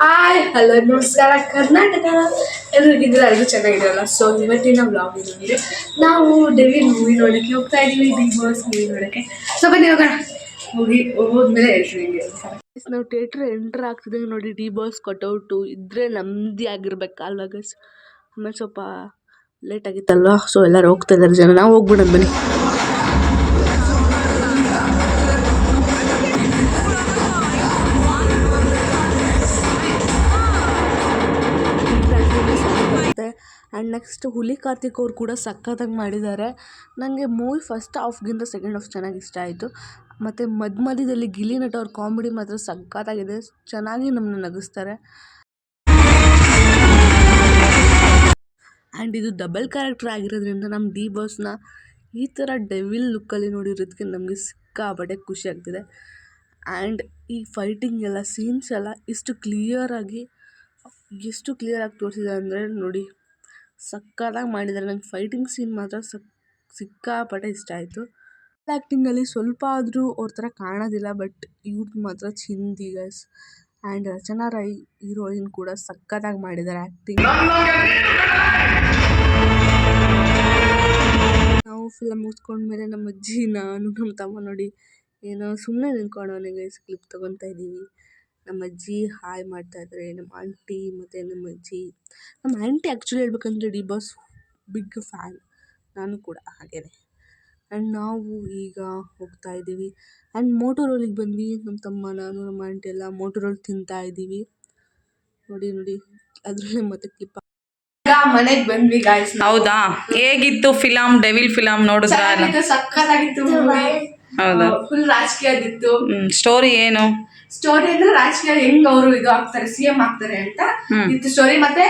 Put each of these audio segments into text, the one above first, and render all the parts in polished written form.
Hi hello ನಮಸ್ಕಾರ ಕರ್ನಾಟಕ ಎಲ್ರಿಗಿದ್ದೀರಾ ಎಲ್ಲರೂ ಚೆನ್ನಾಗಿದ್ದೀರಲ್ಲ. So ಇವತ್ತಿನ ಬ್ಲಾಗ್ ಇದೆ ನಾವು ಡೆವಿಲ್ ಮೂವಿ ನೋಡೋಕ್ಕೆ ಹೋಗ್ತಾ ಇದ್ದೀವಿ, ಬಿಗ್ ಬಾಸ್ ಮೂವಿ ನೋಡೋಕ್ಕೆ. ಸೊ ಬನ್ನಿ ಹೋಗೋಣ, ಹೋದ್ಮೇಲೆ ಹೇಳ್ತೀನಿ ನಿಮಗೆ. ನಾವು ಥಿಯೇಟ್ರ್ ಎಂಟ್ರ್ ಆಗ್ತಿದ್ದಂಗೆ ನೋಡಿ ಡಿ ಬಾಸ್ ಕಟೌಟು ಇದ್ರೆ ನಮ್ಮದಿ ಆಗಿರ್ಬೇಕಲ್ವ ಗೈಸ್. ಆಮೇಲೆ ಸ್ವಲ್ಪ ಲೇಟ್ ಆಗಿತ್ತಲ್ವ, ಸೊ ಎಲ್ಲರೂ ಹೋಗ್ತಾ ಇದ್ದಾರೆ ಜನ, ನಾವು ಹೋಗ್ಬಿಡೋಣ ಬನ್ನಿ. ಆ್ಯಂಡ್ ನೆಕ್ಸ್ಟ್ ಹುಲಿ ಕಾರ್ತಿಕ್ ಅವ್ರು ಕೂಡ ಸಖತ್ತಾಗಿ ಮಾಡಿದ್ದಾರೆ. ನನಗೆ ಮೂವಿ ಫಸ್ಟ್ ಹಾಫ್ಗಿಂತ ಸೆಕೆಂಡ್ ಹಾಫ್ ಚೆನ್ನಾಗಿ ಇಷ್ಟ ಆಯಿತು. ಮತ್ತು ಮಧ್ಯದಲ್ಲಿ ಗಿಲ್ಲಿ ನಟ ಅವ್ರ ಕಾಮಿಡಿ ಮಾತ್ರ ಸಖತ್ತಾಗಿದೆ, ಚೆನ್ನಾಗಿ ನಮ್ಮನ್ನ ನಗಿಸ್ತಾರೆ. ಆ್ಯಂಡ್ ಇದು ಡಬಲ್ ಕ್ಯಾರೆಕ್ಟರ್ ಆಗಿರೋದ್ರಿಂದ ನಮ್ಮ ಡಿ ಬಾಸ್ನ ಈ ಥರ ಡೆವಿಲ್ ಲುಕ್ಕಲ್ಲಿ ನೋಡಿರೋದಕ್ಕೆ ನಮಗೆ ಸಿಕ್ಕಾಪಟ್ಟೆ ಖುಷಿ ಆಗ್ತಿದೆ. ಆ್ಯಂಡ್ ಈ ಫೈಟಿಂಗ್ ಎಲ್ಲ ಸೀನ್ಸ್ ಎಲ್ಲ ಎಷ್ಟು ಕ್ಲಿಯರಾಗಿ ತೋರಿಸಿದೆ ಅಂದರೆ ನೋಡಿ, ಸಕ್ಕತ್ತಾಗಿ ಮಾಡಿದ್ದಾರೆ. ನಂಗೆ ಫೈಟಿಂಗ್ ಸೀನ್ ಮಾತ್ರ ಸಿಕ್ಕಾಪಟ್ಟೆ ಇಷ್ಟ ಆಯಿತು. ಆ್ಯಕ್ಟಿಂಗಲ್ಲಿ ಸ್ವಲ್ಪ ಆದರೂ ಅವ್ರ ಥರ ಕಾಣೋದಿಲ್ಲ, ಬಟ್ ಇವ್ರದ್ದು ಮಾತ್ರ ಚಿಂದಿ guys. And Rachana Rai heroine ಕೂಡ ಸಕ್ಕತ್ತಾಗಿ ಮಾಡಿದ್ದಾರೆ ಆ್ಯಕ್ಟಿಂಗ್. ನಾವು ಫಿಲಮ್ ಮುಗಿಸ್ಕೊಂಡ್ಮೇಲೆ ನಮ್ಮ ಅಜ್ಜಿ, ನಾನು, ನಮ್ಮ ತಮ್ಮ ನೋಡಿ ಏನೋ ಸುಮ್ಮನೆ ನಿಂತ್ಕೊಂಡವನೇ ಗೈಸ್, ಕ್ಲಿಪ್ ತೊಗೊತಾ ಇದ್ದೀವಿ. ನಮ್ಮ ಅಜ್ಜಿ ಹಾಯ್ ಮಾಡ್ತಾಯಿದ್ದಾರೆ, ನಮ್ಮ ಆಂಟಿ ಮತ್ತು ನಮ್ಮ ಅಜ್ಜಿ. ನಮ್ಮ ಆಂಟಿ ಆ್ಯಕ್ಚುಲಿ ಹೇಳ್ಬೇಕಂದ್ರೆ ಡಿ ಬಾಸ್ ಬಿಗ್ ಫ್ಯಾನ್, ನಾನು ಕೂಡ ಹಾಗೇನೆ. ಆ್ಯಂಡ್ ನಾವು ಈಗ ಹೋಗ್ತಾ ಇದ್ದೀವಿ. ಆ್ಯಂಡ್ ಮೋಟೋರೋಲಿಗೆ ಬಂದ್ವಿ, ನಮ್ಮ ತಮ್ಮ, ನಾನು, ನಮ್ಮ ಆಂಟಿ ಎಲ್ಲ ಮೋಟೋರೋಲ್ ತಿಂತಾ ಇದ್ದೀವಿ. ನೋಡಿ ಅದರಲ್ಲೇ ಮತ್ತೆ ಕ್ಲಿಪ್ ಮನೆಗೆ ಬಂದ್ವಿ ಗಾಯ್ಸ್. ಹೌದಾ, ಹೇಗಿತ್ತು ಫಿಲಮ್? ಡೆವಿಲ್ ಫಿಲಮ್ ನೋಡಿದ್ರಾ? ಸಕ್ಕತ್ತಾಗಿತ್ತು. ಹೌದಾ, ಫುಲ್ ರಾಜಕೀಯದಿತ್ತು. ಸ್ಟೋರಿ ಏನು? ಸ್ಟೋರಿ ಅಂದ್ರೆ ರಾಜಕೀಯ ಹೆಂಗ್ ಅವರು ಇದು ಆಗ್ತಾರೆ, CM ಆಗ್ತಾರೆ ಅಂತ ಇತ್ತು ಸ್ಟೋರಿ. ಮತ್ತೆ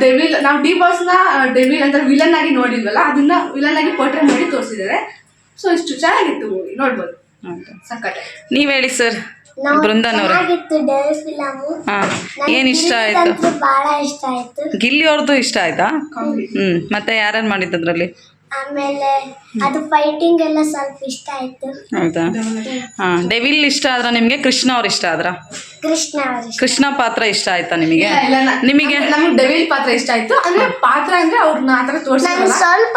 ಡೆವಿಲ್, ನಾವು ಡಿ ಬಾಸ್ ನ ಡೆವಿಲ್ ಅಂತ ವಿಲನ್ ಆಗಿ ನೋಡಿಲ್ವಲ್ಲ, ಅದನ್ನ ವಿಲನ್ ಆಗಿ ಪೋರ್ಟ್ರೇ ಮಾಡಿ ತೋರಿಸಿದ್ದಾರೆ. ಸೊ ಇಷ್ಟು ಚೆನ್ನಾಗಿತ್ತು ಮೂವಿ, ನೋಡ್ಬೋದು. ಸಕ್ಕತ್ತ. ನೀವ್ ಹೇಳಿ ಸರ್, ಬೃಂದನ್ ಅವ್ರೆ. ಏನ್ ಇಷ್ಟ ಆಯ್ತು? ಗಿಲ್ಲಿ ಅವ್ರದ್ದು ಇಷ್ಟ ಆಯ್ತಾ? ಮತ್ತೆ ಯಾರ್ಯಾರು ಮಾಡಿದ್ದು ಅದ್ರಲ್ಲಿ? ಆಮೇಲೆ ಅದು ಫೈಟಿಂಗ್ ಎಲ್ಲ ಸ್ವಲ್ಪ ಇಷ್ಟ ಆಯ್ತು. ಹೌದಾ? ಡೆವಿಲ್ ಇಷ್ಟ ಆದ್ರ ನಿಮ್ಗೆ? ಕೃಷ್ಣ ಅವ್ರು ಇಷ್ಟ ಆದ್ರ? ಕೃಷ್ಣ ಪಾತ್ರ ಇಷ್ಟ ಆಯ್ತಾ ನಿಮಗೆ? ನಮ್ಗೆ ಡೆವಿಲ್ ಪಾತ್ರ ಇಷ್ಟ ಆಯ್ತು. ಅಂದ್ರೆ ಪಾತ್ರ ಅಂದ್ರೆ ಅವ್ರನ್ನ ಆತರ ತೋರಿಸಿದ್ರು, ಸ್ವಲ್ಪ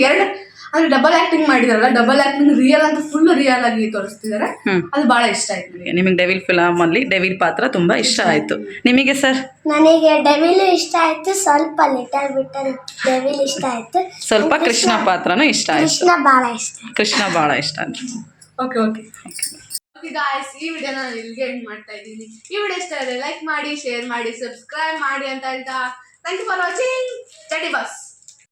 ಎರಡು ಅಂದ್ರೆ ಡಬಲ್ ಆಕ್ಟಿಂಗ್ ಮಾಡಿದಾರಲ್ಲ, ಡಬಲ್ ಆಕ್ಟಿಂಗ್ ರಿಯಲ್ ಅಂತ ಫುಲ್ ರಿಯಲ್ ಆಗಿ ತೋರಿಸ್ತಿದ್ದಾರೆ. ಅದು ಬಹಳ ಇಷ್ಟ ಆಯ್ತು ನಿಮಗೆ. ಡೆವಿಲ್ ಫಿಲಮ್ ಅಲ್ಲಿ ಡೆವಿಲ್ ಪಾತ್ರ ತುಂಬಾ ಇಷ್ಟ ಆಯ್ತು. ನಿಮಗೆ ಸರ್? ನನಗೆ ಡೆವಿಲ್ ಇಷ್ಟ ಆಯ್ತು, ಸ್ವಲ್ಪ ಲಿಟಲ್ ಬಿಟ್ ಡೆವಿಲ್ ಇಷ್ಟ ಆಯ್ತು, ಸ್ವಲ್ಪ ಕೃಷ್ಣ ಪಾತ್ರನೂ ಇಷ್ಟ ಆಯ್ತು. ಕೃಷ್ಣ ಬಹಳ ಇಷ್ಟ ಆಯ್ತು. ಓಕೆ ಗಾಯ್ಸ್, ಈ ವಿಡಿಯೋ ನಾನು ಇಲ್ಲಿಗೆ ಎಂಡ್ ಮಾಡ್ತಾ ಇದ್ದೀನಿ. ಈ ವಿಡಿಯೋ ಇಷ್ಟ ಆದರೆ ಲೈಕ್ ಮಾಡಿ, ಶೇರ್ ಮಾಡಿ, ಸಬ್ಸ್ಕ್ರೈಬ್ ಮಾಡಿ ಅಂತ ಹೇಳ್ತಾ ಥ್ಯಾಂಕ್ ಯು ಫಾರ್ ವಾಚಿಂಗ್. ಜೈ ಡಿ ಬಾಸ್.